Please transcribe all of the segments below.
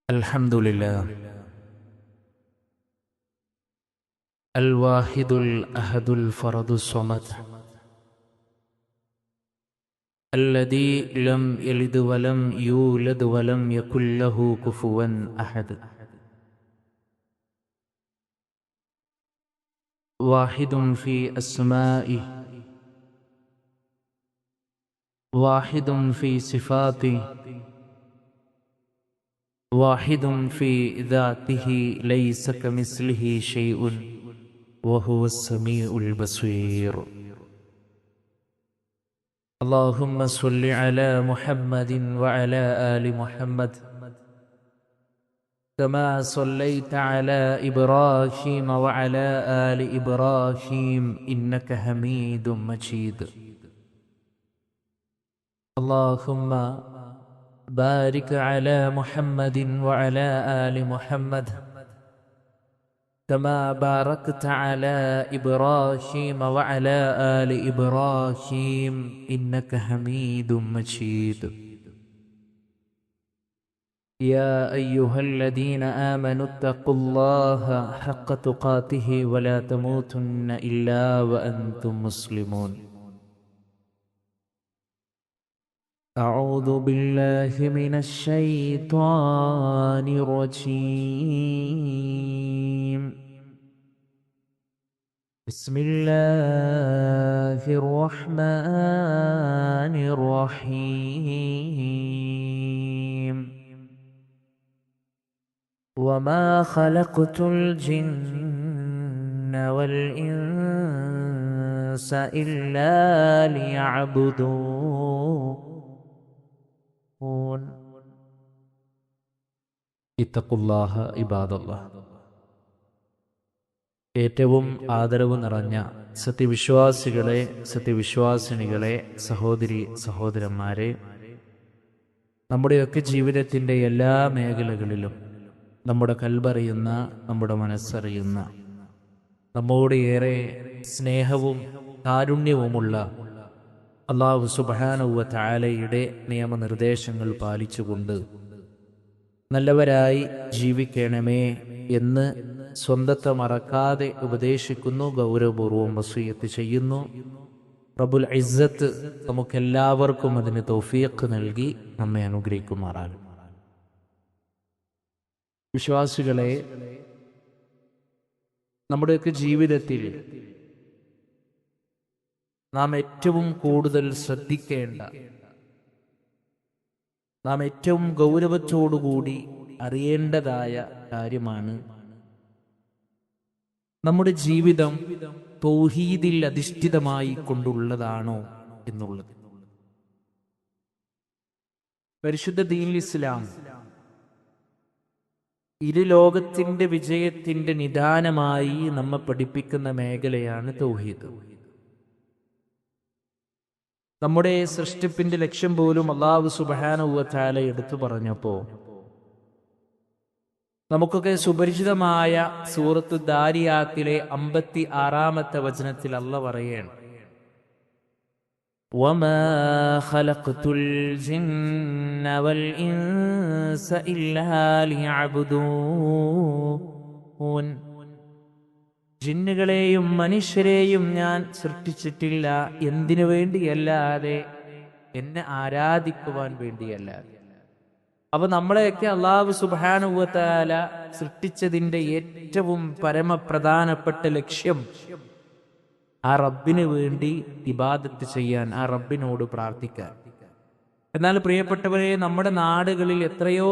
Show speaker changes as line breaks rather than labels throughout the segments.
الحمد لله الواحد الأحد الفرد الصمد الذي لم يلد ولم يولد ولم يكن له كفوا أحد. واحد في أسمائه، واحد في صفاته، واحد في ذاته، ليس كمثله شيء وهو السميع البصير. اللهم صل على محمد وعلى آل محمد كما صليت على إبراهيم وعلى آل إبراهيم إنك حميد مجيد. اللهم بارك على محمد وعلى آل محمد كما باركت على إبراهيم وعلى آل إبراهيم إنك حميد مجيد. يا أيها الذين آمنوا اتقوا الله حق تقاته ولا تموتن إلا وأنتم مسلمون. أعوذ بالله من الشيطان الرجيم. بسم الله الرحمن الرحيم. وما خلقت الجن والإنس إلا ليعبدون. ഇത്തഖുല്ലാഹ ഇബാദല്ലാഹ്. ഏറ്റവും ആദരവ് നിറഞ്ഞ സത്യവിശ്വാസികളെ, സത്യവിശ്വാസിനികളെ, സഹോദരി സഹോദരന്മാരെ, നമ്മുടെയൊക്കെ ജീവിതത്തിൻ്റെ എല്ലാ മേഖലകളിലും നമ്മുടെ കൽബറിയുന്ന, നമ്മുടെ മനസ്സറിയുന്ന, നമ്മോട് ഏറെ സ്നേഹവും കാരുണ്യവുമുള്ള അല്ലാഹു സുബ്ഹാനഹു വ തആലയുടെ നിയമനിർദ്ദേശങ്ങൾ പാലിച്ചുകൊണ്ട് നല്ലവരായി ജീവിക്കണമേ എന്ന് സ്വന്തത്തെ മറക്കാതെ ഉപദേശിക്കുന്നു, ഗൗരവപൂർവ്വം വസിയത്ത് ചെയ്യുന്നു. റബ്ബുൽ ഇസ്സത്ത് നമുക്കെല്ലാവർക്കും അതിന് തൗഫീഖ് നൽകി നമ്മെ അനുഗ്രഹിക്കുമാറാകും. വിശ്വാസികളെ, നമ്മുടെയൊക്കെ ജീവിതത്തിൽ നാം ഏറ്റവും കൂടുതൽ ശ്രദ്ധിക്കേണ്ട, നാം ഏറ്റവും ഗൗരവത്തോടുകൂടി അറിയേണ്ടതായ കാര്യമാണ് നമ്മുടെ ജീവിതം തൗഹീദിൽ അധിഷ്ഠിതമായി കൊണ്ടുള്ളതാണോ എന്നുള്ളത്. പരിശുദ്ധ ദീനുൽ ഇസ്ലാം ഇരുലോകത്തിന്റെ വിജയത്തിന്റെ നിദാനമായി നമ്മെ പഠിപ്പിക്കുന്ന മേഖലയാണ് തൗഹീദ്. നമ്മുടെ സൃഷ്ടിപ്പിന്റെ ലക്ഷ്യം പോലും അല്ലാഹു സുബ്ഹാനഹു വ തആല എടുത്തു പറഞ്ഞപ്പോൾ നമുക്കൊക്കെ സുപരിചിതമായ സൂറത്തു ദാരിയാത്തിലെ 56-ാമത്തെ വചനത്തിൽ അല്ലാഹ് പറയാണ്, വമാ ഖലഖതുൽ ജിന്ന വൽ ഇൻസ ഇല്ലാ ലിയഅബ്ദൂൻ. ജിന്നുകളെയും മനുഷ്യരെയും ഞാൻ സൃഷ്ടിച്ചിട്ടില്ല എന്തിനു വേണ്ടിയല്ലാതെ, എന്നെ ആരാധിക്കുവാൻ വേണ്ടിയല്ലാതെ. അപ്പൊ നമ്മളെയൊക്കെ അല്ലാഹു സുബ്ഹാനഹു വ തആല സൃഷ്ടിച്ചതിന്റെ ഏറ്റവും പരമപ്രധാനപ്പെട്ട ലക്ഷ്യം ആ റബ്ബിന് വേണ്ടി ഇബാദത്ത് ചെയ്യാൻ, ആ റബ്ബിനോട് പ്രാർത്ഥിക്കാൻ. എന്നാൽ പ്രിയപ്പെട്ടവരെ, നമ്മുടെ നാടുകളിൽ എത്രയോ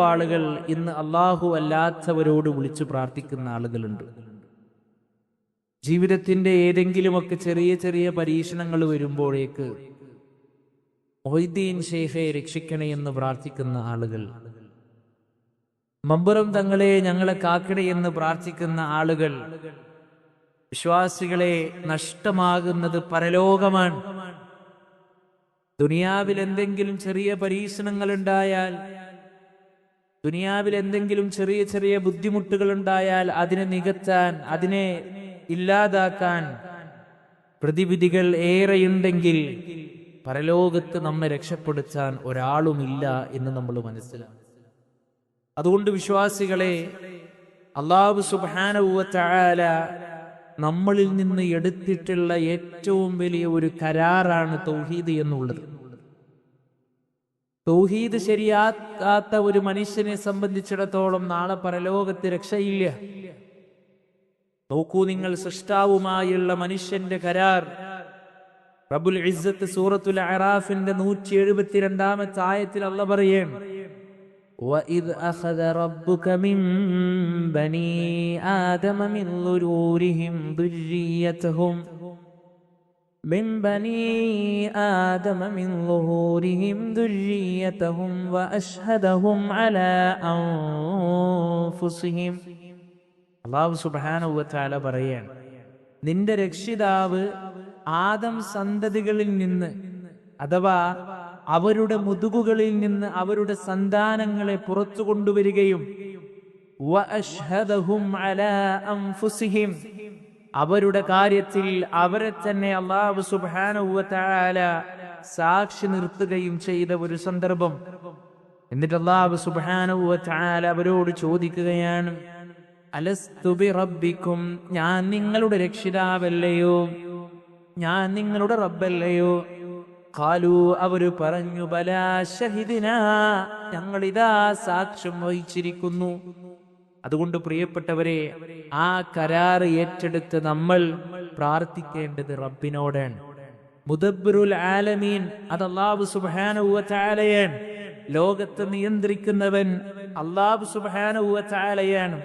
ആളുകൾ ഇന്ന് അല്ലാഹു അല്ലാത്തവരോട് വിളിച്ചു പ്രാർത്ഥിക്കുന്ന ആളുകളുണ്ട്. ജീവിതത്തിന്റെ ഏതെങ്കിലുമൊക്കെ ചെറിയ ചെറിയ പരീക്ഷണങ്ങൾ വരുമ്പോഴേക്ക് മൊഹീദ്ദീൻ ശൈഖെ രക്ഷിക്കണേ എന്ന് പ്രാർത്ഥിക്കുന്ന ആളുകൾ, മമ്പുറം തങ്ങളെ ഞങ്ങളെ കാക്കണേ എന്ന് പ്രാർത്ഥിക്കുന്ന ആളുകൾ. വിശ്വാസികളെ, നഷ്ടമാകുന്നത് പരലോകമാണ്. ദുനിയാവിൽ എന്തെങ്കിലും ചെറിയ പരീക്ഷണങ്ങൾ ഉണ്ടായാൽ, ദുനിയാവിൽ എന്തെങ്കിലും ചെറിയ ചെറിയ ബുദ്ധിമുട്ടുകൾ ഉണ്ടായാൽ അതിനെ നികത്താൻ, അതിനെ ഇല്ലാതാക്കാൻ പ്രതിവിധികൾ ഏറെയുണ്ടെങ്കിൽ പരലോകത്ത് നമ്മെ രക്ഷപ്പെടുത്താൻ ഒരാളുമില്ല എന്ന് നമ്മൾ മനസ്സിലാക്കും. അതുകൊണ്ട് വിശ്വാസികളെ, അല്ലാഹു സുബ്ഹാനഹു വ തആല നമ്മളിൽ നിന്ന് എടുത്തിട്ടുള്ള ഏറ്റവും വലിയ ഒരു കരാറാണ് തൗഹീദ് എന്നുള്ളത്. തൗഹീദ് ശരിയാക്കാത്ത ഒരു മനുഷ്യനെ സംബന്ധിച്ചിടത്തോളം നാളെ പരലോകത്ത് രക്ഷയില്ല. നോക്കൂ നിങ്ങൾ, സൃഷ്ടാവുമായുള്ള മനുഷ്യന്റെ കരാർ റബ്ബുൽ ഇസ്സത്ത് സൂറത്തുൽ അറാഫിന്റെ 172-ാമത്തെ ആയത്തിൽ അല്ലാഹു പറയാണ്, وَإِذْ أَخَذَ رَبُّكَ مِنْ بَنِي آدَمَ مِنْ ظُهُورِهِمْ ذُرِّيَّتَهُمْ وَأَشْهَدَهُمْ عَلَى أَنفُسِهِمْ. അല്ലാഹു സുബ്ഹാനഹു വ തആല പറയാണ്, നിന്റെ രക്ഷിതാവ് ആദം സന്തതികളിൽ നിന്ന്, അഥവാ അവരുടെ മുതുകുകളിൽ നിന്ന് അവരുടെ സന്താനങ്ങളെ പുറത്തു കൊണ്ടുവരികയും വഅശ്ഹദഹും അലാ അൻഫുസിഹിം, അവരുടെ കാര്യത്തിൽ അവരെ തന്നെ അല്ലാഹു സുബ്ഹാനഹു വ തആല സാക്ഷി നിർത്തുകയും ചെയ്ത ഒരു സന്ദർഭം. എന്നിട്ട് അല്ലാഹു സുബ്ഹാനഹു വ തആല അവരോട് ചോദിക്കുകയാണ്, അലസ്തു ബിറബ്ബിക്കും, ഞാൻ നിങ്ങളുടെ രക്ഷിതാവല്ലയോ, ഞാൻ നിങ്ങളുടെ റബ്ബല്ലയോ? ഖാലൂ, അവര് പറഞ്ഞു, ബലാ ശഹിദിനാ, ഞങ്ങളിതാ സാക്ഷ്യം വഹിച്ചിരിക്കുന്നു. അതുകൊണ്ട് പ്രിയപ്പെട്ടവരെ, ആ കരാർ ഏറ്റെടുത്ത് നമ്മൾ പ്രാർത്ഥിക്കേണ്ടത് റബ്ബിനോടാണ്. മുദബ്ബിറുൽ ആലമീൻ അത് അല്ലാഹു സുബ്ഹാനഹു വ തആലയാണ്. ലോകത്തെ നിയന്ത്രിക്കുന്നവൻ അല്ലാഹു സുബ്ഹാനഹു വ തആലയാണ്.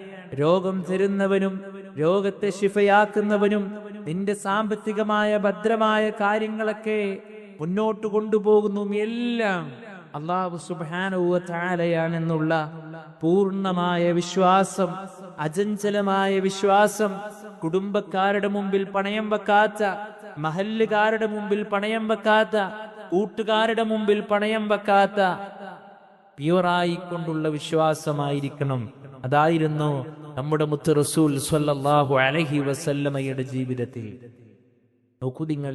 രോഗം തരുന്നവനും രോഗത്തെ ശിഫയാക്കുന്നവനും നിന്റെ സാമ്പത്തികമായ ഭദ്രമായ കാര്യങ്ങളൊക്കെ മുന്നോട്ട് കൊണ്ടുപോകുന്നു എല്ലാം അല്ലാഹു സുബ്ഹാനഹു വ തആലയാണെന്നുള്ള പൂർണ്ണമായ വിശ്വാസം, അചഞ്ചലമായ വിശ്വാസം, കുടുംബക്കാരുടെ മുമ്പിൽ പണയം വെക്കാത്ത, മഹല്ലുകാരുടെ മുമ്പിൽ പണയം വെക്കാത്ത, കൂട്ടുകാരുടെ മുമ്പിൽ പണയം വെക്കാത്ത പ്യുവറായിക്കൊണ്ടുള്ള വിശ്വാസമായിരിക്കണം. അതായിരുന്നു നമ്മുടെ മുത്ത് റസൂൽ സ്വല്ലല്ലാഹു അലൈഹി വസല്ലമയുടെ ജീവിതത്തിൽ. നോക്കൂ നിങ്ങൾ,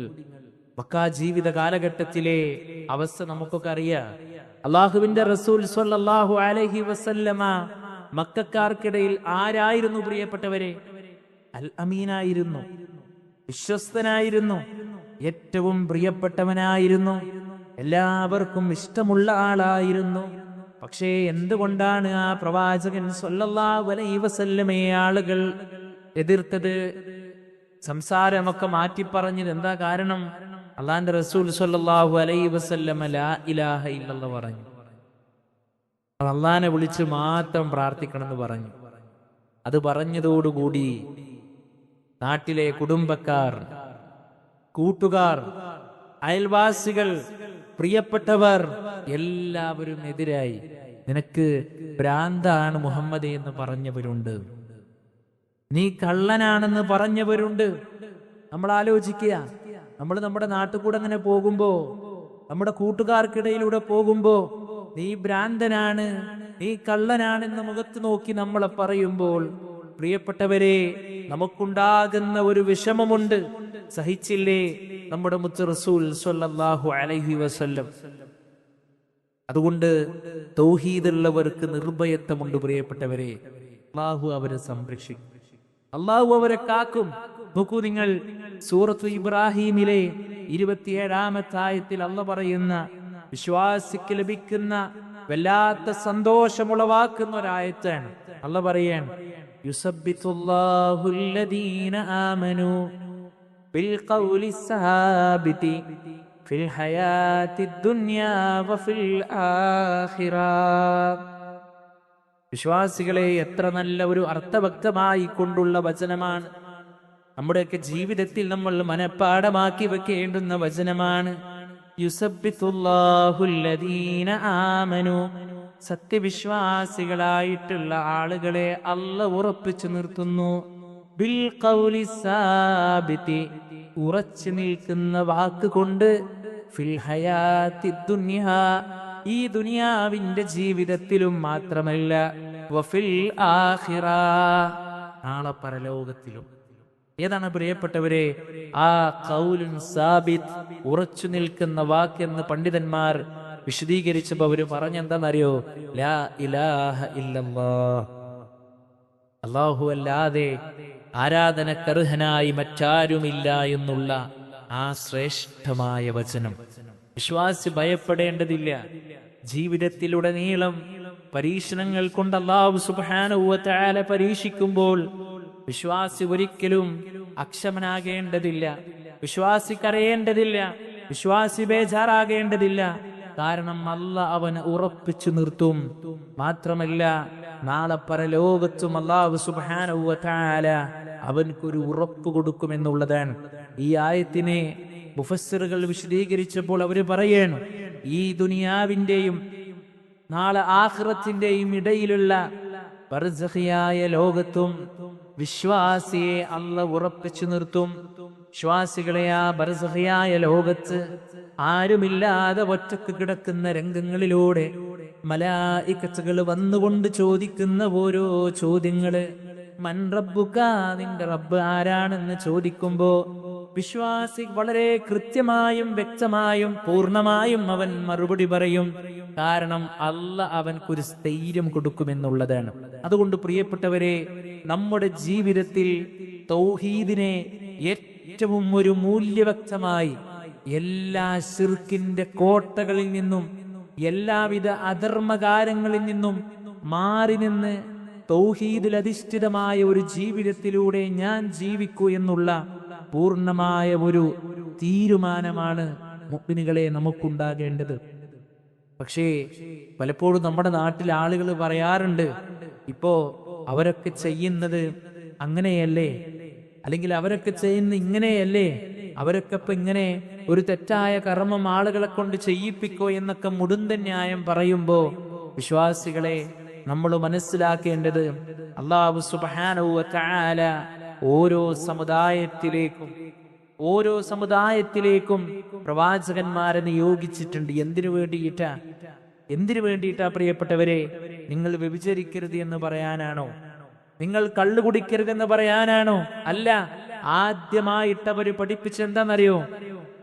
മക്ക ജീവിത കാലഘട്ടത്തിലെ അവസ്ഥ നമുക്കൊക്കെ അറിയാം. അള്ളാഹുവിന്റെ റസൂൽ സ്വല്ലല്ലാഹു അലൈഹി വസല്ലമ മക്കക്കാർക്കിടയിൽ ആരായിരുന്നു പ്രിയപ്പെട്ടവരെ? അൽ അമീനായിരുന്നു, വിശ്വസ്തനായിരുന്നു, ഏറ്റവും പ്രിയപ്പെട്ടവനായിരുന്നു, എല്ലാവർക്കും ഇഷ്ടമുള്ള ആളായിരുന്നു. പക്ഷേ എന്തുകൊണ്ടാണ് ആ പ്രവാചകൻ സ്വല്ലല്ലാഹു അലൈഹി വസല്ലമയെ ആളുകൾ എതിർത്തത്? സംസാരമൊക്കെ മാറ്റിപ്പറഞ്ഞത് എന്താ കാരണം? അള്ളാന്റെ റസൂൽ സ്വല്ലല്ലാഹു അലൈഹി വസല്ലമ ലാ ഇലാഹ ഇല്ലല്ലാഹ് പറഞ്ഞു. അള്ളാനെ വിളിച്ച് മാത്രം പ്രാർത്ഥിക്കണമെന്ന് പറഞ്ഞു. അത് പറഞ്ഞതോടുകൂടി നാട്ടിലെ കുടുംബക്കാർ, കൂട്ടുകാർ, അയൽവാസികൾ, പ്രിയപ്പെട്ടവർ എല്ലാവരും എതിരായി. നിനക്ക് ഭ്രാന്താണ് മുഹമ്മദ് എന്ന് പറഞ്ഞവരുണ്ട്, നീ കള്ളനാണെന്ന് പറഞ്ഞവരുണ്ട്. നമ്മൾ ആലോചിക്കുക, നമ്മൾ നമ്മുടെ നാട്ടിൽ കൂടെ അങ്ങനെ പോകുമ്പോ, നമ്മുടെ കൂട്ടുകാർക്കിടയിലൂടെ പോകുമ്പോ, നീ ഭ്രാന്തനാണ്, നീ കള്ളനാണെന്ന് മുഖത്ത് നോക്കി നമ്മളെ പറയുമ്പോൾ, പ്രിയപ്പെട്ടവരെ, നമുക്കുണ്ടാകുന്ന ഒരു വിഷമമുണ്ട്. സഹിച്ചില്ലേ നമ്മുടെ മുത്ത് റസൂൽ സ്വല്ലല്ലാഹു അലൈഹി വസല്ലം? അതുകൊണ്ട് തൗഹീദുള്ളവർക്ക് നിർഭയത്വമുണ്ട് പ്രിയപ്പെട്ടവരെ. അല്ലാഹു അവരെ സംരക്ഷിക്കും, അല്ലാഹു അവരെ കാക്കും. നോക്കൂ നിങ്ങൾ, സൂറത്തു ഇബ്രാഹീമിലെ 27-ാമത്തെ ആയത്തിൽ അല്ലാഹു പറയുന്ന, വിശ്വാസിക്ക് ലഭിക്കുന്ന വല്ലാത്ത സന്തോഷമുളവാക്കുന്ന ഒരായത്താണ്. അല്ലാഹു പറയാണ്, യുസബ്ബിതുല്ലാഹുല്ലദീന ആമനൂ ബിൽഖൗലി സാബിതി ഫിൽ ഹയാത്തിദ് ദുനിയാ വഫിൽ ആഖിറ. വിശ്വാസികളെ, എത്ര നല്ല ഒരു അർത്ഥവക്തമായി കൊണ്ടുള്ള വചനമാണ്. നമ്മുടെയൊക്കെ ജീവിതത്തിൽ നമ്മൾ മനഃപ്പാഠമാക്കി വെക്കേണ്ടുന്ന വചനമാണ്. യുസബ്ബിതുല്ലാഹുല്ലദീന ആമനു, സത്യവിശ്വാസികളായിട്ടുള്ള ആളുകളെ അല്ലാഹു ഉറപ്പിച്ചു നിർത്തുന്നു. ബിൽ ഖൗലി സാബിതി, ഉറച്ചു നിൽക്കുന്ന വാക്ക് കൊണ്ട്, ഫിൽ ഹയാത്തിദ് ദുനിയാ, ഈ ദുനിയാവിന്റെ ജീവിതത്തിലും മാത്രമല്ല, വഫിൽ ആഖിറ, നാളെ പരലോകത്തിലും. ഏതാണ് പ്രിയപ്പെട്ടവരെ ആ ഖൗലുൻ സാബിത്ത്, ഉറച്ചു നിൽക്കുന്ന വാക്കെന്ന് പണ്ഡിതന്മാർ വിശദീകരിച്ചപ്പോൾ അവര് പറഞ്ഞെന്താണെന്നറിയോ? ലാ ഇലാഹ ഇല്ലല്ലാഹ്, അല്ലാഹു അല്ലാതെ ആരാധനക്കർഹനായി മറ്റാരുമില്ല എന്നുള്ള ആ ശ്രേഷ്ഠമായ വചനം. വിശ്വാസി ഭയപ്പെടേണ്ടതില്ല. ജീവിതത്തിലുടനീളം പരീക്ഷണങ്ങൾ കൊണ്ട് അല്ലാഹു സുബ്ഹാനഹു വ തആല പരീക്ഷിക്കുമ്പോൾ വിശ്വാസി ഒരിക്കലും അക്ഷമനാകേണ്ടതില്ല, വിശ്വാസി കരയേണ്ടതില്ല, വിശ്വാസി ബേജാറാകേണ്ടതില്ല. കാരണം അവന് ഉറപ്പിച്ചു നിർത്തും. മാത്രമല്ല, നാളെ പരലോകത്തും അല്ലാഹു സുബ്ഹാനഹു വ തആല അവൻക്കൊരു ഉറപ്പ് കൊടുക്കുമെന്നുള്ളതാണ്. ഈ ആയത്തിനെ മുഫസ്സിറുകൾ വിശദീകരിച്ചപ്പോൾ അവര് പറയാണ്, ഈ ദുനിയാവിന്റെയും നാളെ ആഖിറത്തിന്റെയും ഇടയിലുള്ള ബർസഖിയായ ലോകത്തും വിശ്വാസിയെ അല്ലാഹു ഉറപ്പിച്ചു നിർത്തും. വിശ്വാസികളെ ആ ബർസഖിയായ ലോകത്ത് ആരുമില്ലാതെ ഒറ്റക്ക് കിടക്കുന്ന രംഗങ്ങളിലൂടെ മലായികത്തുകൾ വന്നുകൊണ്ട് ചോദിക്കുന്ന ഓരോ ചോദ്യങ്ങള്, മൻ റബ്ബുക, നിന്റെ റബ്ബ് ആരാണെന്ന് ചോദിക്കുമ്പോ വിശ്വാസി വളരെ കൃത്യമായും വ്യക്തമായും പൂർണ്ണമായും അവൻ മറുപടി പറയും. കാരണം അല്ലാഹ് അവൻക്കൊരു സ്ഥൈര്യം കൊടുക്കുമെന്നുള്ളതാണ്. അതുകൊണ്ട് പ്രിയപ്പെട്ടവരെ, നമ്മുടെ ജീവിതത്തിൽ തൗഹീദിനെ ഏറ്റവും ഒരു മൂല്യവക്തമായി എല്ലാ ശിർക്കിന്റെ കോട്ടകളിൽ നിന്നും എല്ലാവിധ അധർമ്മകാരങ്ങളിൽ നിന്നും മാറി നിന്ന് തൗഹീദിൽ അധിഷ്ഠിതമായ ഒരു ജീവിതത്തിലൂടെ ഞാൻ ജീവിക്കൂ എന്നുള്ള പൂർണ്ണമായ ഒരു തീരുമാനമാണ് മുഅ്മിനുകളെ നമുക്കുണ്ടാകേണ്ടത്. പക്ഷേ പലപ്പോഴും നമ്മുടെ നാട്ടിൽ ആളുകൾ പറയാറുണ്ട്, ഇപ്പോ അവരൊക്കെ ചെയ്യുന്നത് അങ്ങനെയല്ലേ, അല്ലെങ്കിൽ അവരൊക്കെ ചെയ്യുന്ന ഇങ്ങനെയല്ലേ, അവരൊക്കെ ഇപ്പൊ ഇങ്ങനെ ഒരു തെറ്റായ കർമ്മം ആളുകളെ കൊണ്ട് ചെയ്യിപ്പിക്കോ എന്നൊക്കെ മുടുന്തൻ ന്യായം പറയുമ്പോ വിശ്വാസികളെ നമ്മൾ മനസ്സിലാക്കേണ്ടത്, അല്ലാഹു സുബ്ഹാനഹു വ തആല ഓരോ സമുദായത്തിലേക്കും പ്രവാചകന്മാരെ നിയോഗിച്ചിട്ടുണ്ട്. എന്തിനു വേണ്ടിയിട്ടാ പ്രിയപ്പെട്ടവരെ? നിങ്ങൾ വ്യഭിചരിക്കരുത് എന്ന് പറയാനാണോ? നിങ്ങൾ കള്ളു കുടിക്കരുതെന്ന് പറയാനാണോ? അല്ല. ആദ്യമായിട്ട് അവര് പഠിപ്പിച്ചെന്താണെന്നറിയോ?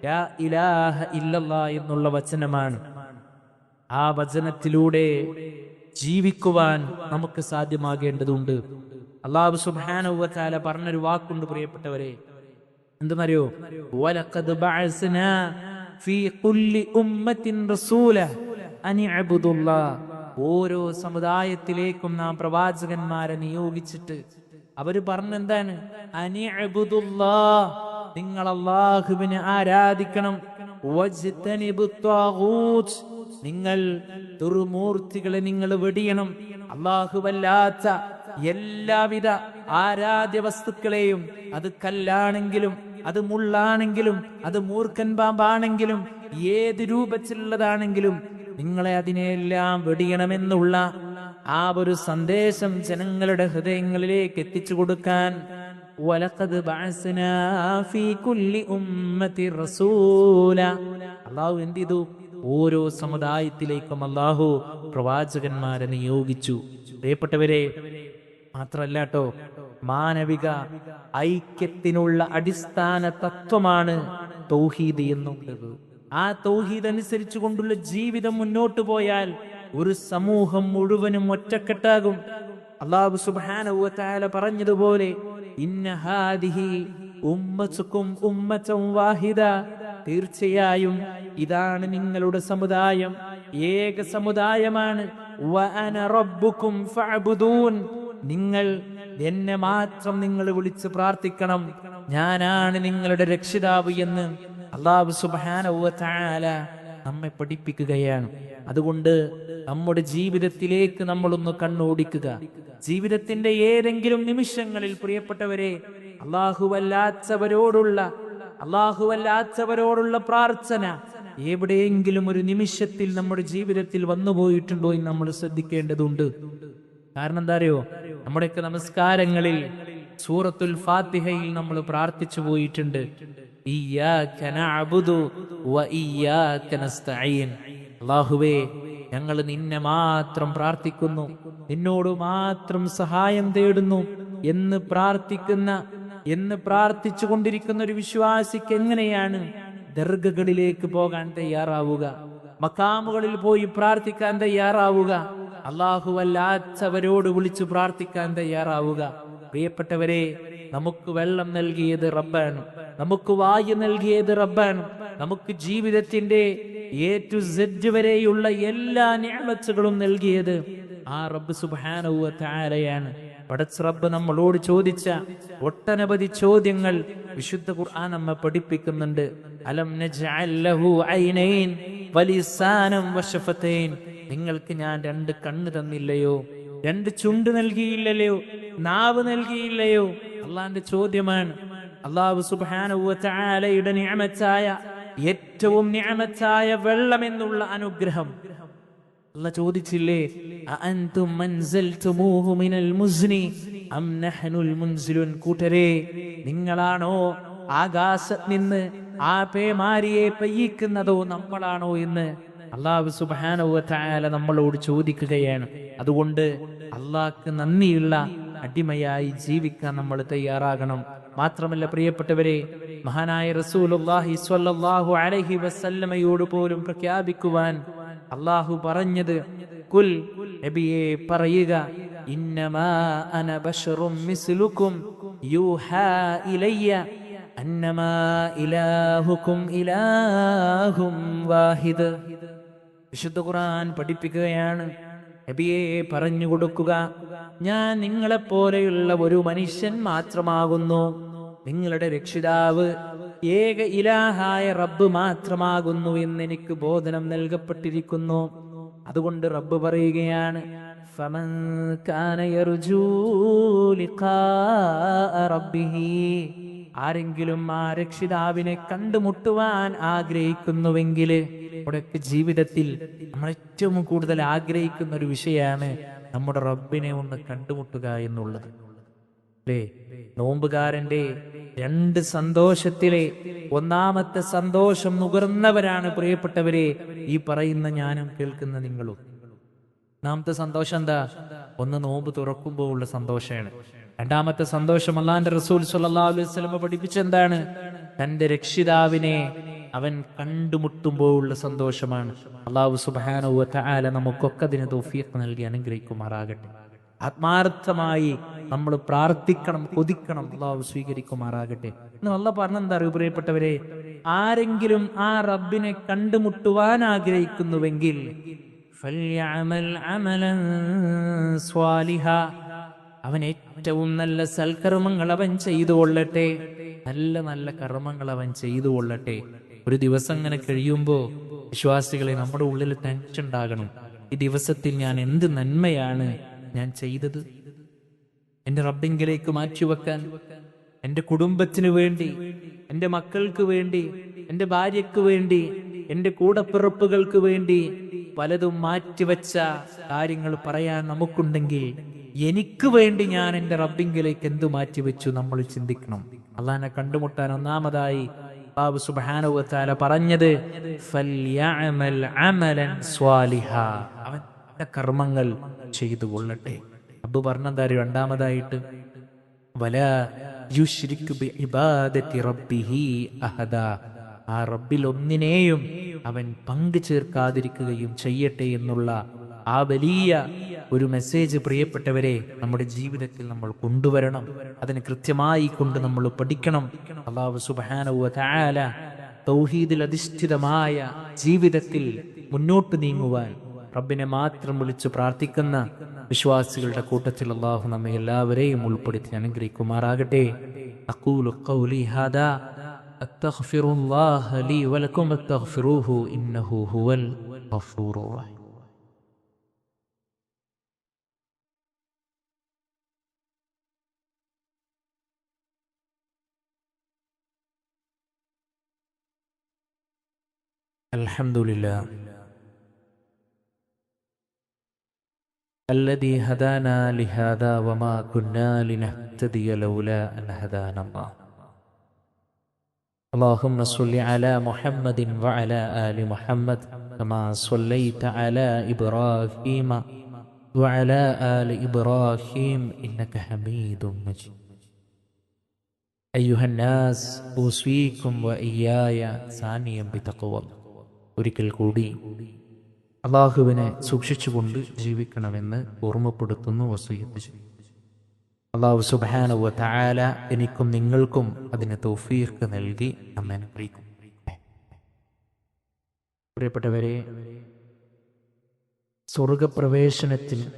ലാ ഇലാഹ ഇല്ലല്ലാഹ് എന്നുള്ള വചനമാണ്. ആ വചനത്തിലൂടെ ജീവിക്കുവാൻ നമുക്ക് സാധ്യമാകേണ്ടതുണ്ട്. അല്ലാഹു സുബ്ഹാനഹു വ തആല പറഞ്ഞൊരു വാക്കുണ്ട് പ്രിയപ്പെട്ടവരെ, എന്തെന്നറിയോ? വലഖദ് ബഅസ്നാ ഫീ കുല്ലി ഉമ്മത്തിൻ റസൂല അൻ ഇഅ്ബുദുല്ലാഹ്. ഓരോ സമുദായത്തിലേക്കും നാം പ്രവാചകന്മാരെ നിയോഗിച്ചിട്ട് അവര് പറഞ്ഞെന്താണ്? അൻ ഇഅ്ബുദുല്ലാഹ്, നിങ്ങൾ അല്ലാഹുവിനെ ആരാധിക്കണം. വജ്തനിബുത് ത്വാഗൂത്ത്, നിങ്ങൾ ദുർമൂർത്തികളെ നിങ്ങൾ വെടിയണം. അല്ലാഹുവല്ലാത്ത എല്ലാവിധ ആരാധ്യ വസ്തുക്കളെയും, അത് കല്ലാണെങ്കിലും അത് മുള്ളാണെങ്കിലും അത് മൂർഖൻ പാമ്പാണെങ്കിലും ഏത് രൂപത്തിലുള്ളതാണെങ്കിലും നിങ്ങളെ അതിനെല്ലാം വെടിയണമെന്നുള്ള ആ ഒരു സന്ദേശം ജനങ്ങളുടെ ഹൃദയങ്ങളിലേക്ക് എത്തിച്ചു കൊടുക്കാൻ വലഖദ് ബഅസ്നാ ഫീ കുല്ലി ഉമ്മത്തി റസൂല. അല്ലാഹു എന്ത് ചെയ്തു? ഓരോ സമുദായത്തിലേക്കും അല്ലാഹു പ്രവാചകന്മാരെ നിയോഗിച്ചു. പ്രിയപ്പെട്ടവരെ, മാത്രല്ല കേട്ടോ, മാനവിക ഐക്യത്തിനുള്ള അടിസ്ഥാന തത്വമാണ് തൗഹീദ് എന്നുള്ളത്. ആ തൗഹീദ് അനുസരിച്ചു കൊണ്ടുള്ള ജീവിതം മുന്നോട്ടു പോയാൽ ഒരു സമൂഹം മുഴുവനും ഒറ്റക്കെട്ടാകും. അല്ലാഹു സുബ്ഹാനഹു വ തആല പറഞ്ഞതുപോലെ, ഇന്ന ഹാദിഹി ഉമ്മത്തുക്കും ഉമ്മതൻ വാഹിദ, തീർച്ചയായും ഇതാണ് നിങ്ങളുടെ സമുദായം, ഏക സമുദായമാണ്. വ അന റബ്ബുക്കും ഫഅ്ബുദൂൻ, നിങ്ങൾ എന്നെ മാത്രം നിങ്ങൾ വിളിച്ച് പ്രാർത്ഥിക്കണം, ഞാനാണ് നിങ്ങളുടെ രക്ഷിതാവ് എന്ന് അല്ലാഹു സുബ്ഹാനഹു വ തആല നമ്മെ പഠിപ്പിക്കുകയാണ്. അതുകൊണ്ട് നമ്മുടെ ജീവിതത്തിലേക്ക് നമ്മളൊന്ന് കണ്ണോടിക്കുക. ജീവിതത്തിന്റെ ഏതെങ്കിലും നിമിഷങ്ങളിൽ പ്രിയപ്പെട്ടവരെ, അല്ലാഹുവല്ലാത്തവരോടുള്ള പ്രാർത്ഥന എവിടെയെങ്കിലും ഒരു നിമിഷത്തിൽ നമ്മുടെ ജീവിതത്തിൽ വന്നുപോയിട്ടുണ്ടോ എന്ന് നമ്മൾ ശ്രദ്ധിക്കേണ്ടതുണ്ട്. കാരണം എന്താ അറിയോ? നമ്മുടെയൊക്കെ നമസ്കാരങ്ങളിൽ സൂറത്തുൽ ഫാത്തിഹയിൽ നമ്മൾ പ്രാർത്ഥിച്ചു പോയിട്ടുണ്ട്, ഇയ്യാക നഅ്ബുദു വ ഇയ്യാക നസ്തഈൻ. അല്ലാഹുവേ, ഞങ്ങൾ നിന്നെ മാത്രം പ്രാർത്ഥിക്കുന്നു, നിന്നോട് മാത്രം സഹായം തേടുന്നു എന്ന് പ്രാർത്ഥിക്കുന്ന എന്ന് പ്രാർത്ഥിച്ചു കൊണ്ടിരിക്കുന്ന ഒരു വിശ്വാസിക്ക് എങ്ങനെയാണ് ദർഗകളിലേക്ക് പോകാൻ തയ്യാറാവുക, മക്കാമുകളിൽ പോയി പ്രാർത്ഥിക്കാൻ തയ്യാറാവുക, അല്ലാഹുവല്ലാത്തവരോട് വിളിച്ചു പ്രാർത്ഥിക്കാൻ തയ്യാറാവുക? പ്രിയപ്പെട്ടവരെ, നമുക്ക് വെള്ളം നൽകിയത് റബ്ബാണ്, നമുക്ക് വായു നൽകിയത് റബ്ബാണ്, നമുക്ക് ജീവിതത്തിന്റെ A to Z വരെയുള്ള എല്ലാ നിഅമത്തുകളും നൽകിയത് ആ റബ്ബ് സുബ്ഹാനഹു വ തആലയാണ്. പടച്ച റബ്ബ് നമ്മളോട് ചോദിച്ച ഒട്ടനവധി ചോദ്യങ്ങൾ വിശുദ്ധ ഖുർആൻ നമ്മെ പഠിപ്പിക്കുന്നുണ്ട്. അലം നജ്അൽ ലഹു ഐനൈൻ വലിസാനം വശഫതൈൻ, നിങ്ങൾക്ക് ഞാൻ 2 കണ്ണ് തന്നില്ലയോ, 2 ചുണ്ട് നൽകിയില്ലയോ, നാവ് നൽകിയില്ലയോ? അള്ളാന്റെ ചോദ്യമാണ്. അല്ലാഹു സുബ്ഹാനഹു വ തആലയുടെ നിഅമത്തായ, ഏറ്റവും നിഅമത്തായ വെള്ളം എന്നുള്ള അനുഗ്രഹം അല്ലാഹ് ചോദിച്ചില്ലേ? അഅൻതും മൻസൽതുമൂഹു മിനൽ മുസ്നി അം നഹ്നുൽ മുൻസിലുൻ? കൂട്ടരെ, നിങ്ങളാണോ ആകാശത്ത് നിന്ന് ആ പേമാരിയെ പെയ്യിക്കുന്നതോ നമ്മളാണോ എന്ന് അല്ലാഹു സുബ്ഹാനഹു വ തആല നമ്മളോട് ചോദിക്കുകയാണ്. അതുകൊണ്ട് അല്ലാഹ്ക്ക് നന്ദിയുള്ള അടിമയായി ജീവിക്കാൻ നമ്മൾ തയ്യാറാകണം. മാത്രമല്ല പ്രിയപ്പെട്ടവരെ, മഹാനായ റസൂലുള്ളാഹി സ്വല്ലല്ലാഹു അലൈഹി വസല്ലമയോട് പോലും പ്രഖ്യാപിക്കുവാൻ അല്ലാഹു പറഞ്ഞത്, കുൽ, നബിയെ പറയുക, ഇന്നമാ അന ബശറും മിസ്ലുക്കും യൂഹാ ഇലയ്യ അന്നമാ ഇലാഹുക്കും ഇലാഹും വാഹിദ്. വിശുദ്ധ ഖുർആൻ പഠിപ്പിക്കുകയാണ്, നബിയെ പറഞ്ഞു കൊടുക്കുക, ഞാൻ നിങ്ങളെപ്പോലെയുള്ള ഒരു മനുഷ്യൻ മാത്രമാകുന്നു, നിങ്ങളുടെ രക്ഷിതാവ് ഏക ഇലാഹായ റബ്ബ് മാത്രമാകുന്നു എന്ന് എനിക്ക് ബോധനം നൽകപ്പെട്ടിരിക്കുന്നു. അതുകൊണ്ട് റബ്ബ് പറയുകയാണ്, ഫമൻ കാന യർജൂ ലിഖാഅ റബ്ബിഹി, ആരെങ്കിലും ആ രക്ഷിതാവിനെ കണ്ടുമുട്ടുവാൻ ആഗ്രഹിക്കുന്നുവെങ്കിൽ, നമ്മുടെയൊക്കെ ജീവിതത്തിൽ നമ്മൾ ഏറ്റവും കൂടുതൽ ആഗ്രഹിക്കുന്ന ഒരു വിഷയമാണ് നമ്മുടെ റബ്ബിനെ ഒന്ന് കണ്ടുമുട്ടുക എന്നുള്ളത്, അല്ലേ? നോമ്പുകാരന്റെ 2 സന്തോഷത്തിലെ ഒന്നാമത്തെ സന്തോഷം നുകർന്നവരാണ് പ്രിയപ്പെട്ടവരെ ഈ പറയുന്ന ഞാനും കേൾക്കുന്ന നിങ്ങളും. ഒന്നാമത്തെ സന്തോഷം എന്താ? ഒന്ന് നോമ്പ് തുറക്കുമ്പോൾ ഉള്ള സന്തോഷമാണ്. രണ്ടാമത്തെ സന്തോഷം അല്ലാഹുവിന്റെ റസൂൽ സ്വല്ലല്ലാഹു അലൈഹി വസല്ലം പഠിപ്പിച്ചെന്താണ്? തന്റെ രക്ഷിതാവിനെ അവൻ കണ്ടുമുട്ടുമ്പോൾ ഉള്ള സന്തോഷമാണ്. അല്ലാഹു സുബ്ഹാനഹു വ തആല നമുക്കൊക്കെ അതിന് തൗഫീഖ് നൽകി അനുഗ്രഹിക്കുമാറാകട്ടെ. ആത്മാർത്ഥമായി നമ്മൾ പ്രാർത്ഥിക്കണം, കൊതിക്കണം, അല്ലാഹു സ്വീകരിക്കുമാറാകട്ടെ. ഇന്ന് അല്ലാഹ് പറഞ്ഞെന്താ അറിയോ പ്രിയപ്പെട്ടവരെ? ആരെങ്കിലും ആ റബ്ബിനെ കണ്ടുമുട്ടുവാൻ ആഗ്രഹിക്കുന്നുവെങ്കിൽ ഫൽയഅമൽ അമലൻ സ്വാലിഹാ, അവൻ ഏറ്റവും നല്ല സൽക്കർമ്മങ്ങൾ അവൻ ചെയ്തു കൊള്ളട്ടെ, നല്ല നല്ല കർമ്മങ്ങൾ അവൻ ചെയ്തു കൊള്ളട്ടെ. ഒരു ദിവസം ഇങ്ങനെ കഴിയുമ്പോൾ വിശ്വാസികളെ, നമ്മുടെ ഉള്ളിൽ ടെൻഷൻ ഉണ്ടാകണം. ഈ ദിവസത്തിൽ ഞാൻ എന്ത് നന്മയാണ് ഞാൻ ചെയ്തത്? എന്റെ റബ്ബിങ്കിലേക്ക് മാറ്റിവെക്കാൻ, എന്റെ കുടുംബത്തിന് വേണ്ടി, എന്റെ മക്കൾക്ക് വേണ്ടി, എന്റെ ഭാര്യയ്ക്ക് വേണ്ടി, എന്റെ കൂടപ്പിറപ്പുകൾക്ക് വേണ്ടി പലതും മാറ്റിവെച്ച കാര്യങ്ങൾ പറയാൻ നമുക്കുണ്ടെങ്കിൽ, എനിക്ക് വേണ്ടി ഞാൻ എന്റെ റബ്ബിങ്കിലേക്ക് എന്തു മാറ്റിവെച്ചു നമ്മൾ ചിന്തിക്കണം. അള്ളാഹിനെ കണ്ടുമുട്ടാൻ ഒന്നാമതായി അല്ലാഹു സുബ്ഹാനഹു വ തആല പറഞ്ഞത് ഫൽയഅമൽ അമലൻ സ്വാലിഹാ, അവൻ കർമ്മങ്ങൾ ചെയ്തു കൊള്ളട്ടെ. റബ്ബ് പറഞ്ഞെന്താ രണ്ടാമതായിട്ട്? വലാ യുശ്രിക് ബിഇബാദത്തി റബ്ബിഹി അഹദാ, ആ റബ്ബിൽ ഒന്നിനെയും അവൻ പങ്കു ചേർക്കാതിരിക്കുകയും ചെയ്യട്ടെ എന്നുള്ള ആ വലിയ ഒരു മെസ്സേജ് പ്രിയപ്പെട്ടവരെ നമ്മുടെ ജീവിതത്തിൽ നമ്മൾ കൊണ്ടുവരണം. അതിന് കൃത്യമായി കൊണ്ട് നമ്മൾ പഠിക്കണം. അല്ലാഹു സുബ്ഹാനഹു വ തആല തൗഹീദിൽ അധിഷ്ഠിതമായ ജീവിതത്തിൽ മുന്നോട്ട് നീങ്ങുവാൻ റബ്ബിനെ മാത്രം വിളിച്ച് പ്രാർത്ഥിക്കുന്ന വിശ്വാസികളുടെ കൂട്ടത്തിൽ അല്ലാഹു നമ്മെ എല്ലാവരെയും ഉൾപ്പെടുത്തി അനുഗ്രഹിക്കുമാറാകട്ടെ. അഖൂലു ഖൗലി ഹാദാ അസ്തഗ്ഫിറുല്ലാഹ ലീ വലക്കും അസ്തഗ്ഫിറൂഹു ഇന്നഹു ഹുവൽ ഗഫൂറുർ റഹീം. അൽഹംദുലില്ലാഹ് الذي هدانا لهذا وما كنا لنهتدي لولا أن هدانا الله. اللهم صل على محمد وعلى آل محمد كما صليت على إبراهيم وعلى آل إبراهيم إنك حميد مجيد. അയ്യുഹന്നാസ് ഊസീകും വഇയ്യായ സാനിയം ബിതഖ്വല്ലാഹ്. ഒരിക്കൽ കൂടി അള്ളാഹുവിനെ സൂക്ഷിച്ചുകൊണ്ട് ജീവിക്കണമെന്ന് ഓർമ്മപ്പെടുത്തുന്നു, വസിയ്യത്ത് ചെയ്യുന്നു. അള്ളാഹു സുബ്ഹാനഹു വ തആല എനിക്കും നിങ്ങൾക്കും അതിന് തൗഫീഖ് നൽകി നമ്മെ അനുഗ്രഹിക്കും. പ്രിയപ്പെട്ടവരെ, സ്വർഗപ്രവേശനത്തിനും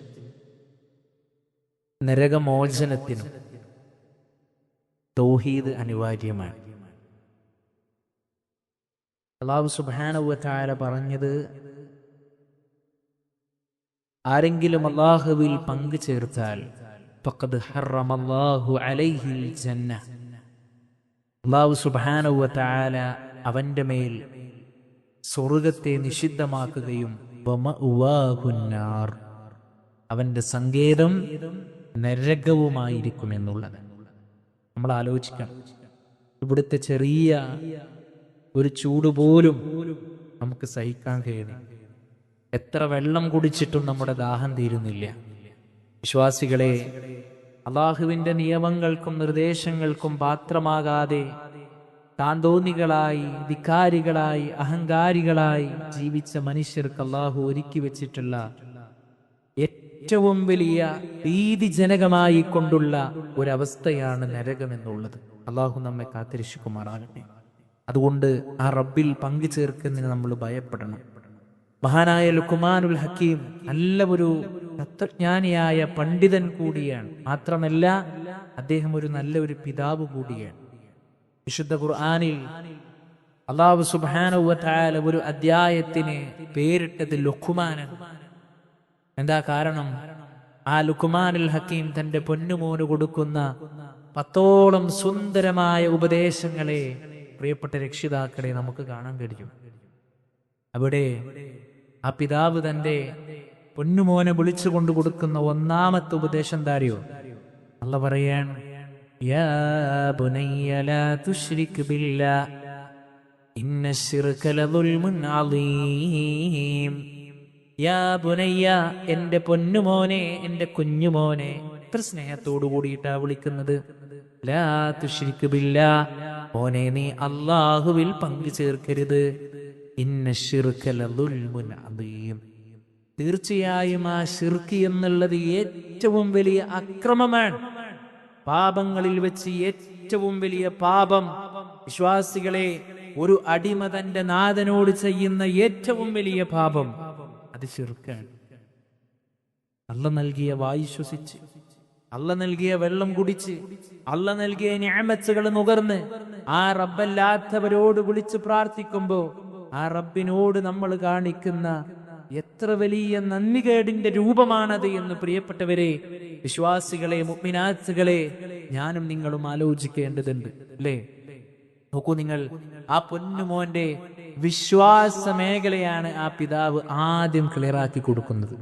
നരകമോചനത്തിനും തൗഹീദ് അനിവാര്യമാണ്. അല്ലാഹു സുബ്ഹാനഹു വ തആല പറഞ്ഞത്, ആരെങ്കിലും അല്ലാഹുവിൽ പങ്കു ചേർത്താൽ ഫഖദ് ഹറമല്ലാഹു അലൈഹിൽ ജന്ന. അല്ലാഹു സുബ്ഹാനഹു വ തആല അവന്റെ മേൽ സ്വർഗത്തെ നിഷിദ്ധമാക്കുകയും വമഅവാഹുന്നാർ, അവന്റെ സങ്കേതം നരകവുമായിരിക്കുമെന്നുള്ളത് നമ്മൾ ആലോചിക്കണം. ഇവിടുത്തെ ചെറിയ ഒരു ചൂട് പോലും നമുക്ക് സഹിക്കാൻ കഴിയണം. എത്ര വെള്ളം കുടിച്ചിട്ടും നമ്മുടെ ദാഹം തീരുന്നില്ല. വിശ്വാസികളെ, അള്ളാഹുവിന്റെ നിയമങ്ങൾക്കും നിർദ്ദേശങ്ങൾക്കും പാത്രമാകാതെ താന്തോന്നികളായി, ധിക്കാരികളായി, അഹങ്കാരികളായി ജീവിച്ച മനുഷ്യർക്ക് അള്ളാഹു ഒരുക്കി വെച്ചിട്ടുള്ള ഏറ്റവും വലിയ ഭീതിജനകമായി കൊണ്ടുള്ള ഒരവസ്ഥയാണ് നരകമെന്നുള്ളത്. അള്ളാഹു നമ്മെ കാത്തിരക്ഷിക്കുമാറാകട്ടെ. അതുകൊണ്ട് ആ റബ്ബിൽ പങ്കു ചേർക്കുന്നതിന് നമ്മൾ ഭയപ്പെടണം. മഹാനായ ലുഖ്മാനുൽ ഹക്കീം നല്ല ഒരു തത്വജ്ഞാനിയായ പണ്ഡിതൻ കൂടിയാണ്. മാത്രമല്ല അദ്ദേഹം ഒരു നല്ല ഒരു പിതാവ് കൂടിയാണ്. വിശുദ്ധ ഖുർആനിൽ അല്ലാഹു സുബ്ഹാനഹു വ തആല ഒരു അധ്യായത്തിന് പേരിട്ടത് ലുഖ്മാനാണ്. എന്താ കാരണം? ആ ലുഖ്മാനുൽ ഹക്കീം തന്റെ പൊന്നുമോന് കൊടുക്കുന്ന 10ഓളം സുന്ദരമായ ഉപദേശങ്ങളെ പ്രിയപ്പെട്ട രക്ഷിതാക്കളെ നമുക്ക് കാണാൻ കഴിയും. അവിടെ ആ പിതാവ് തന്റെ പൊന്നുമോനെ വിളിച്ചുകൊണ്ട് കൊടുക്കുന്ന ഒന്നാമത്തെ ഉപദേശം എന്താ അറിയോ? അല്ലാഹു പറയാണ്, യാ ബുനയ്യ ലാ തുശ്രിക് ബില്ലാഹ് ഇന്നശ്ശിർക ലദുൽമുൻ അളീം. യാ ബുനയ്യ, എന്റെ പൊന്നുമോനെ, എന്റെ കുഞ്ഞുമോനെ. എത്ര സ്നേഹത്തോടു കൂടിയിട്ടാ വിളിക്കുന്നത്. ലാ തുശ്രിക് ബില്ലാഹ്, മോനെ നീ അല്ലാഹുവിൽ പങ്കു ചേർക്കരുത്. ഇന്നശ്ശിർക ലദുൽമുൻ അളീം, തീർച്ചയായും ആ ശിർക്ക് എന്നുള്ളത് ഏറ്റവും വലിയ അക്രമമാണ്. പാപങ്ങളിൽ വെച്ച് ഏറ്റവും വലിയ പാപം. വിശ്വാസികളെ, ഒരു അടിമ തന്റെ നാഥനോട് ചെയ്യുന്ന ഏറ്റവും വലിയ പാപം അത് ശിർക്കാണ്. അല്ലാഹു നൽകിയ വായു ശ്വസിച്ച്, അല്ലാഹു നൽകിയ വെള്ളം കുടിച്ച്, അല്ലാഹു നൽകിയ നിഅമത്തുകൾ നുകർന്ന് ആ റബ്ബല്ലാത്തവരോട് വിളിച്ച് പ്രാർത്ഥിക്കുമ്പോ ആ റബ്ബിനോട് നമ്മൾ കാണിക്കുന്ന എത്ര വലിയ നന്ദികേടിന്റെ രൂപമാണത് എന്ന് പ്രിയപ്പെട്ടവരെ, വിശ്വാസികളെ, മുഅ്മിനാത്തുകളെ, ഞാനും നിങ്ങളും ആലോചിക്കേണ്ടതുണ്ട്, അല്ലേ? നോക്കൂ നിങ്ങൾ, ആ പൊന്നുമോന്റെ വിശ്വാസ മേഖലയാണ് ആ പിതാവ് ആദ്യം ക്ലിയറാക്കി കൊടുക്കുന്നത്.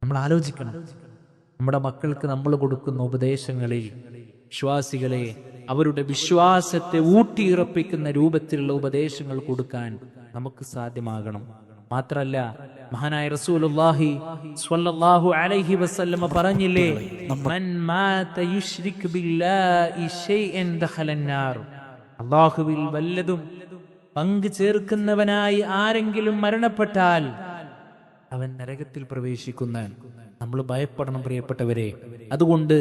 നമ്മൾ ആലോചിക്കണം, നമ്മുടെ മക്കൾക്ക് നമ്മൾ കൊടുക്കുന്ന ഉപദേശങ്ങളിൽ വിശ്വാസികളെ അവരുടെ വിശ്വാസത്തെ ഊട്ടിയുറപ്പിക്കുന്ന രൂപത്തിലുള്ള ഉപദേശങ്ങൾ കൊടുക്കാൻ നമുക്ക് സാധ്യമാകണം. മാത്രല്ല, മഹാനായ റസൂലുള്ളാഹി സ്വല്ലല്ലാഹു അലൈഹി വസല്ലമ പറഞ്ഞില്ലേ, മൻ മാത യുശ്രിക് ബില്ലാഹി ശൈഅൻ ദഖലന്നാർ. അല്ലാഹുവിൽ വല്ലതും പങ്കു ചേർക്കുന്നവനായി ആരെങ്കിലും മരണപ്പെട്ടാൽ അവൻ നരകത്തിൽ പ്രവേശിക്കുന്നവൻ. നമ്മൾ ഭയപ്പെടണം പ്രിയപ്പെട്ടവരെ. അതുകൊണ്ട്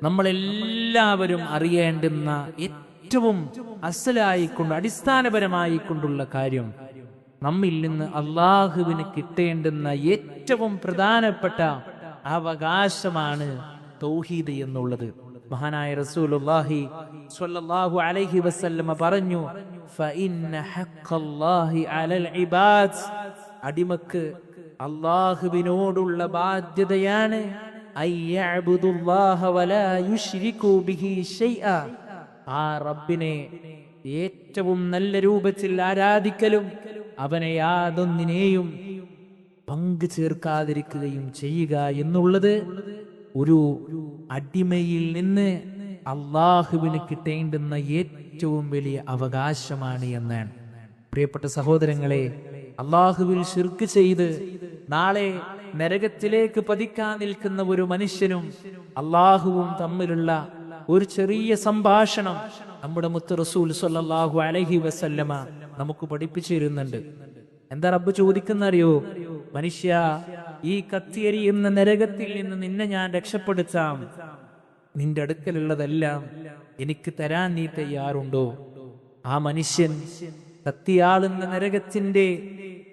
നമ്മളെല്ലാവരും അറിയേണ്ടുന്ന ഏറ്റവും അസലായിക്കൊണ്ട് അടിസ്ഥാനപരമായിക്കൊണ്ടുള്ള കാര്യം, നമ്മിൽ നിന്ന് അള്ളാഹുവിന് കിട്ടേണ്ടുന്ന ഏറ്റവും പ്രധാനപ്പെട്ട അവകാശമാണ് തൗഹീദ് എന്നുള്ളത്. മഹാനായ റസൂലുള്ളാഹി സ്വല്ലല്ലാഹു അലൈഹി വസല്ലമ പറഞ്ഞു, ഫഇന്ന ഹഖ്ഖല്ലാഹി അലൽ ഇബാദ്, അടിമക്ക് അള്ളാഹുവിനോടുള്ള ബാധ്യതയാണ് അയ്യഅ്ബുദുല്ലാഹ വലാ യുശ്രികൂ ബിഹി ശൈഅ, ആ റബ്ബിനെ ഏറ്റവും നല്ല രൂപത്തിൽ ആരാധിക്കലും അവനെ യാതൊന്നിനെയും പങ്കു ചേർക്കാതിരിക്കുകയും ചെയ്യുക എന്നുള്ളത് ഒരു അടിമയിൽ നിന്ന് അള്ളാഹുവിന് കിട്ടേണ്ടുന്ന ഏറ്റവും വലിയ അവകാശമാണ് എന്നാണ്. പ്രിയപ്പെട്ട സഹോദരങ്ങളെ, അള്ളാഹുവിൽ ശിർക്ക് ചെയ്ത് നാളെ നരകത്തിലേക്ക് പതിക്കാൻ നിൽക്കുന്ന ഒരു മനുഷ്യനും അള്ളാഹുവും തമ്മിലുള്ള ഒരു ചെറിയ സംഭാഷണം നമ്മുടെ മുത്ത് റസൂൽ സ്വല്ലല്ലാഹു അലൈഹി വസല്ലമ നമുക്ക് പഠിപ്പിച്ചിരുന്നുണ്ട്. എന്താ റബ്ബ് ചോദിക്കുന്നറിയോ? മനുഷ്യ, ഈ കത്തിയെരിയുന്ന നരകത്തിൽ നിന്ന് നിന്നെ ഞാൻ രക്ഷപ്പെടുത്താം. നിന്റെ അടുക്കലുള്ളതെല്ലാം എനിക്ക് തരാൻ നീ തയ്യാറുണ്ടോ? ആ മനുഷ്യൻ കത്തിയാളുന്ന നരകത്തിന്റെ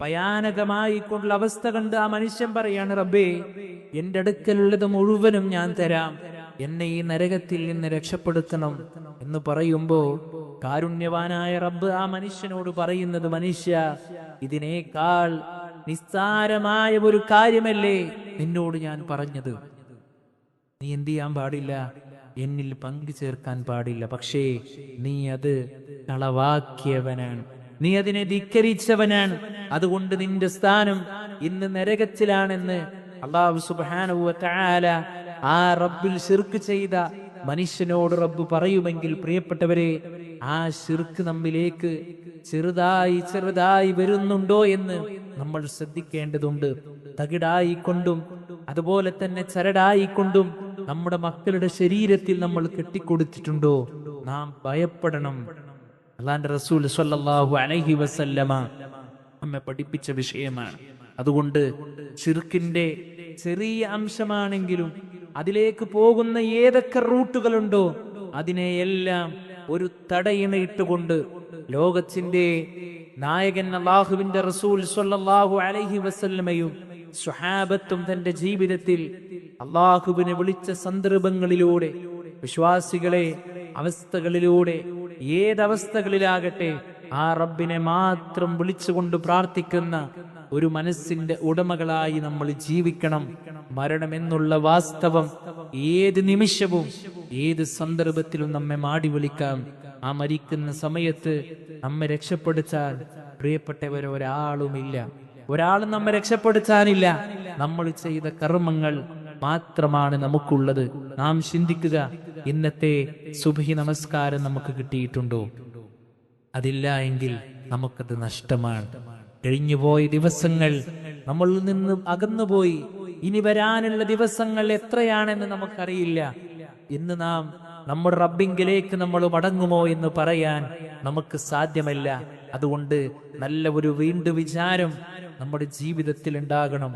ഭയാനകമായിക്കൊണ്ടുള്ള അവസ്ഥ കണ്ട് ആ മനുഷ്യൻ പറയാണ്, റബ്ബേ, എന്റെ അടുക്കലുള്ളത് മുഴുവനും ഞാൻ തരാം, എന്നെ ഈ നരകത്തിൽ നിന്ന് രക്ഷപ്പെടുത്തണം എന്ന് പറയുമ്പോ കാരുണ്യവാനായ റബ്ബ് ആ മനുഷ്യനോട് പറയുന്നത്, മനുഷ്യ, ഇതിനേക്കാൾ നിസ്സാരമായ ഒരു കാര്യമല്ലേ നിന്നോട് ഞാൻ പറഞ്ഞത്? നീ എന്ത് ചെയ്യാൻ പാടില്ല? എന്നിൽ പങ്കു ചേർക്കാൻ പാടില്ല. പക്ഷേ നീ അത് കളവാക്കിയവനാണ്, നീ അതിനെ ധിക്കരിച്ചവനാണ്. അതുകൊണ്ട് നിന്റെ സ്ഥാനം ഇന്ന് നരകത്തിലാണെന്ന് അല്ലാഹു സുബ്ഹാനഹു വ തആല ആ റബ്ബിൽ ശിർക്ക് ചെയ്ത മനുഷ്യനോട് റബ്ബ് പറയുമെങ്കിൽ, പ്രിയപ്പെട്ടവരെ, ആ ശിർക്ക് നമ്മിലേക്ക് ചെറുതായി ചെറുതായി വരുന്നുണ്ടോ എന്ന് നമ്മൾ ശ്രദ്ധിക്കേണ്ടതുണ്ട്. തകിടായിക്കൊണ്ടും അതുപോലെ തന്നെ ചരടായിക്കൊണ്ടും നമ്മുടെ മക്കളുടെ ശരീരത്തിൽ നമ്മൾ കെട്ടിക്കൊടുത്തിട്ടുണ്ടോ? നാം ഭയപ്പെടണം. അല്ലാഹുവിന്റെ റസൂൽ സ്വല്ലല്ലാഹു അലൈഹി വസല്ലമ നമ്മെ പഠിപ്പിച്ച വിഷയമാണ്. അതുകൊണ്ട് ശിർക്കിന്റെ ചെറിയ അംശമാണെങ്കിലും അതിലേക്ക് പോകുന്ന ഏതൊക്കെ റൂട്ടുകളുണ്ടോ അതിനെയെല്ലാം ഒരു തടയിണയിട്ടുകൊണ്ട് ലോകത്തിന്റെ നായകൻ അല്ലാഹുവിന്റെ റസൂൽ സ്വല്ലല്ലാഹു അലൈഹി വസല്ലമയും സ്വഹാബത്തും തന്റെ ജീവിതത്തിൽ അല്ലാഹുവിനെ വിളിച്ച സന്ദർഭങ്ങളിലൂടെ വിശ്വാസികളെ അവസ്ഥകളിലൂടെ ഏതവസ്ഥകളിലാകട്ടെ ആ റബ്ബിനെ മാത്രം വിളിച്ചുകൊണ്ട് പ്രാർത്ഥിക്കുന്ന ഒരു മനസ്സിന്റെ ഉടമകളായി നമ്മൾ ജീവിക്കണം. മരണമെന്നുള്ള വാസ്തവം ഏത് നിമിഷവും ഏത് സന്ദർഭത്തിലും നമ്മെ മാടി വിളിക്കാം. ആ മരിക്കുന്ന സമയത്ത് നമ്മെ രക്ഷപ്പെടുത്താൻ പ്രിയപ്പെട്ടവർ ഒരാളുമില്ല, ഒരാളും നമ്മെ രക്ഷപ്പെടുത്താനില്ല. നമ്മൾ ചെയ്ത കർമ്മങ്ങൾ മാത്രമാണ് നമുക്കുള്ളത്. നാം ചിന്തിക്കുക, ഇന്നത്തെ സുബ്ഹി നമസ്കാരം നമുക്ക് കിട്ടിയിട്ടുണ്ടോ? അതില്ല എങ്കിൽ നമുക്കത് നഷ്ടമാണ്. കഴിഞ്ഞുപോയ ദിവസങ്ങൾ നമ്മളിൽ നിന്ന് അകന്നുപോയി. ഇനി വരാനുള്ള ദിവസങ്ങൾ എത്രയാണെന്ന് നമുക്കറിയില്ല. ഇന്ന് നാം നമ്മുടെ റബ്ബിങ്കിലേക്ക് നമ്മൾ മടങ്ങുമോ എന്ന് പറയാൻ നമുക്ക് സാധ്യമല്ല. അതുകൊണ്ട് നല്ല ഒരു വീണ്ടും വിചാരം നമ്മുടെ ജീവിതത്തിൽ ഉണ്ടാകണം.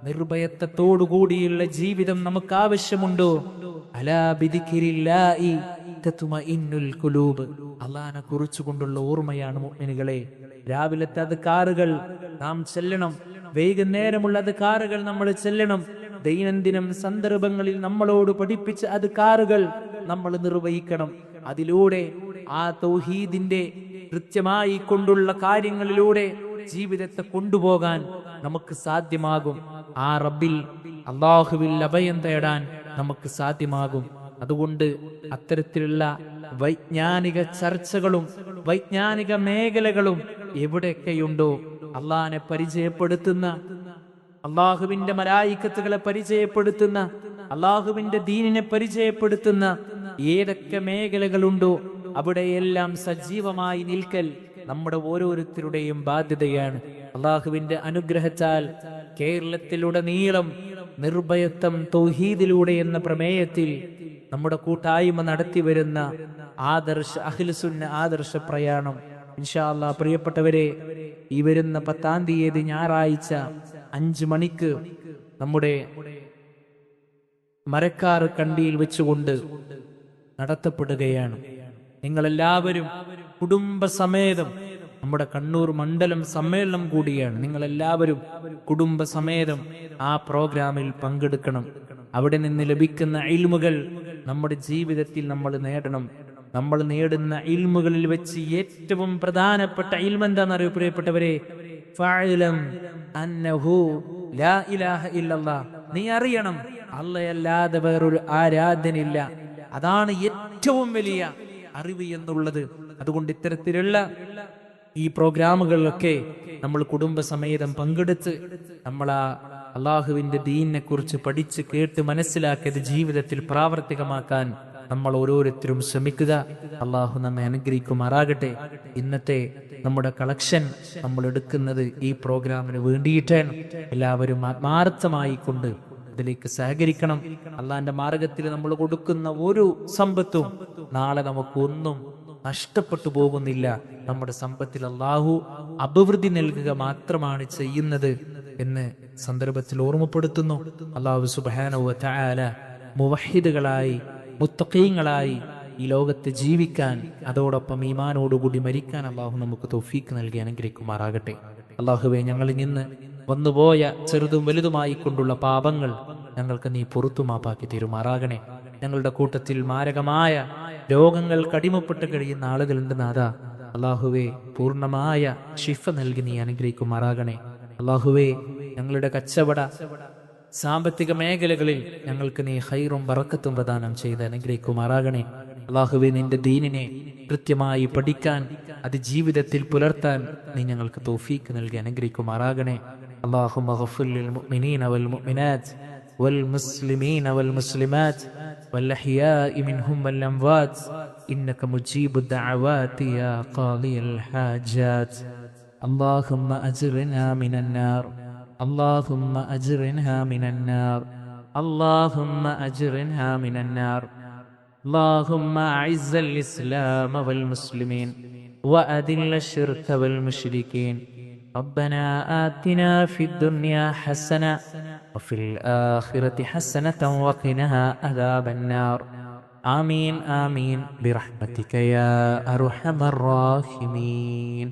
നിർഭയത്വത്തോടുകൂടിയുള്ള ജീവിതം നമുക്ക് ആവശ്യമുണ്ടോ? അലാ ബിദിക്രില്ലാഹി തത്മഇന്നുൽ ഖുലൂബ്. അല്ലാഹനെ കുറിച്ചുകൊണ്ടുള്ള ഓർമ്മയാണ് മുഅ്മിനുകളെ. രാവിലത്തെ അദ്കാറുകൾ നാം ചെല്ലണം, വൈകുന്നേരമുള്ള അദ്കാറുകൾ നമ്മൾ ചെല്ലണം. ദൈനംദിനം സന്ദർഭങ്ങളിൽ നമ്മളോട് പഠിപ്പിച്ച അദ്കാറുകൾ നമ്മൾ നിർവഹിക്കണം. അതിലൂടെ ആ തൗഹീദിന്റെ കൃത്യമായി കൊണ്ടുള്ള കാര്യങ്ങളിലൂടെ ജീവിതത്തെ കൊണ്ടുപോകാൻ നമുക്ക് സാധ്യമാകും. ആ റബ്ബിൽ അല്ലാഹുവിൽ അഭയം തേടാൻ നമുക്ക് സാധ്യമാകും. അതുകൊണ്ട് അത്തരത്തിലുള്ള വൈജ്ഞാനിക ചർച്ചകളും വൈജ്ഞാനിക മേഖലകളും എവിടെയൊക്കെയുണ്ടോ അള്ളാഹിനെ പരിചയപ്പെടുത്തുന്ന, അള്ളാഹുവിന്റെ മലായിക്കത്തുകളെ പരിചയപ്പെടുത്തുന്ന, അള്ളാഹുവിന്റെ ദീനിനെ പരിചയപ്പെടുത്തുന്ന ഏതൊക്കെ മേഖലകളുണ്ടോ അവിടെയെല്ലാം സജീവമായി നിൽക്കൽ നമ്മുടെ ഓരോരുത്തരുടെയും ബാധ്യതയാണ്. അള്ളാഹുവിന്റെ അനുഗ്രഹത്താൽ കേരളത്തിലുടനീളം നിർഭയത്വം തൗഹീദിലൂടെ എന്ന പ്രമേയത്തിൽ നമ്മുടെ കൂട്ടായ്മ നടത്തിവരുന്ന ആദർശ അഹ്ലുസുന്ന ആദർശ പ്രയാണം ഇൻഷാ അല്ലാഹ് പ്രിയപ്പെട്ടവരെ, ഈ വരുന്ന 10-ാം തീയതി ഞായറാഴ്ച 5 മണിക്ക് നമ്മുടെ മരക്കാർ കണ്ടിയിൽ വെച്ചുകൊണ്ട് നടത്തപ്പെടുകയാണ്. നിങ്ങളെല്ലാവരും കുടുംബസമേതം, നമ്മുടെ കണ്ണൂർ മണ്ഡലം സമ്മേളനം കൂടിയാണ്, നിങ്ങളെല്ലാവരും കുടുംബസമേതം ആ പ്രോഗ്രാമിൽ പങ്കെടുക്കണം. അവിടെ നിന്ന് ലഭിക്കുന്ന ഇൽമുകൾ നമ്മുടെ ജീവിതത്തിൽ നമ്മൾ നേടണം. നമ്മൾ നേടുന്ന ഇൽമുകളിൽ വെച്ച് ഏറ്റവും പ്രധാനപ്പെട്ട ഇൽമ എന്താണെന്നറിയോ പ്രിയപ്പെട്ടവരെ? ഫഅലം അന്നഹു ലാ ഇലാഹ ഇല്ലല്ലാഹ്. നീ അറിയണം, അല്ലാഹയല്ലാതെ വേറൊരു ആരാധനയില്ല. അതാണ് ഏറ്റവും വലിയ അറിവ് എന്നുള്ളത്. അതുകൊണ്ട് ഇത്തരത്തിലുള്ള ഈ പ്രോഗ്രാമുകളിലൊക്കെ നമ്മൾ കുടുംബസമേതം പങ്കെടുത്ത് നമ്മൾ ആ അള്ളാഹുവിന്റെ ദീനിനെ കുറിച്ച് പഠിച്ച് കേട്ട് മനസ്സിലാക്കിയത് ജീവിതത്തിൽ പ്രാവർത്തികമാക്കാൻ നമ്മൾ ഓരോരുത്തരും ശ്രമിക്കുക. അള്ളാഹു നമ്മെ അനുഗ്രഹിക്കുമാറാകട്ടെ. ഇന്നത്തെ നമ്മുടെ കളക്ഷൻ നമ്മൾ എടുക്കുന്നത് ഈ പ്രോഗ്രാമിന് വേണ്ടിയിട്ടാണ്. എല്ലാവരും ആത്മാർത്ഥമായി കൊണ്ട് അതിലേക്ക് സഹകരിക്കണം. അള്ളാന്റെ മാർഗത്തിൽ നമ്മൾ കൊടുക്കുന്ന ഒരു സമ്പത്തും നാളെ നമുക്കൊന്നും നഷ്ടപ്പെട്ടു പോകുന്നില്ല. നമ്മുടെ സമ്പത്തിൽ അള്ളാഹു അഭിവൃദ്ധി നൽകുക മാത്രമാണ് ചെയ്യുന്നത് എന്ന് സന്ദർഭത്തിൽ ഓർമ്മപ്പെടുത്തുന്നു. അള്ളാഹു സുബ്ഹാനഹു വ തആല മുവഹിദുകളായി മുത്തഖീങ്ങളായി ഈ ലോകത്ത് ജീവിക്കാൻ, അതോടൊപ്പം ഈമാനോടുകൂടി മരിക്കാൻ അള്ളാഹു നമുക്ക് തൗഫീഖ് നൽകി അനുഗ്രഹിക്കുമാറാകട്ടെ. അള്ളാഹുവെ, ഞങ്ങളിൽ നിന്ന് വന്നുപോയ ചെറുതും വലുതുമായി കൊണ്ടുള്ള പാപങ്ങൾ ഞങ്ങൾക്ക് നീ പുറത്തു മാപ്പാക്കി തീരുമാറാകണേ. ഞങ്ങളുടെ കൂട്ടത്തിൽ മാരകമായ രോഗങ്ങൾ കടിമപ്പെട്ട് കഴിയുന്ന ആളുകളുണ്ട് നാഥ. അള്ളാഹുവെ, പൂർണ്ണമായ ശിഫ നൽകി നീ അനുഗ്രഹിക്കുമാറാകണേ. അള്ളാഹുവെ, ഞങ്ങളുടെ കച്ചവട സാമ്പത്തിക മേഖലകളിൽ ഞങ്ങൾക്ക് നീ ഖൈറും ബറക്കത്തും പ്രദാനം ചെയ്ത് അനുഗ്രഹിക്കുമാറാകണേ. അള്ളാഹുവെ, നിന്റെ ദീനിനെ കൃത്യമായി പഠിക്കാൻ, അത് ജീവിതത്തിൽ പുലർത്താൻ നീ ഞങ്ങൾക്ക് തൗഫീഖ് നൽകി അനുഗ്രഹിക്കുമാറാകണേ. അല്ലാഹുമ്മ ഗ്ഫിർ ലിൽ മുഅ്മിനീന വൽ മുഅ്മിനാത്ത് വൽ മുസ്ലിമീന വൽ മുസ്ലിമാത്ത് വൽ അഹ്യാഇ മിൻഹും വൽ അംവാത്ത് ഇന്നക മുജീബുദ് ദഅവാതി യാ ഖാദിയൽ ഹാജാത്ത്. അല്ലാഹുമ്മ അജ്റിനാ മിനൻ നാർ, اللهم أجرنا من النار، اللهم أجرنا من النار. اللهم أعز الإسلام والمسلمين وأذل الشرك والمشركين. ربنا آتنا في الدنيا حسنة وفي الآخرة حسنة وقنا عذاب النار. آمين آمين برحمتك يا أرحم الراحمين.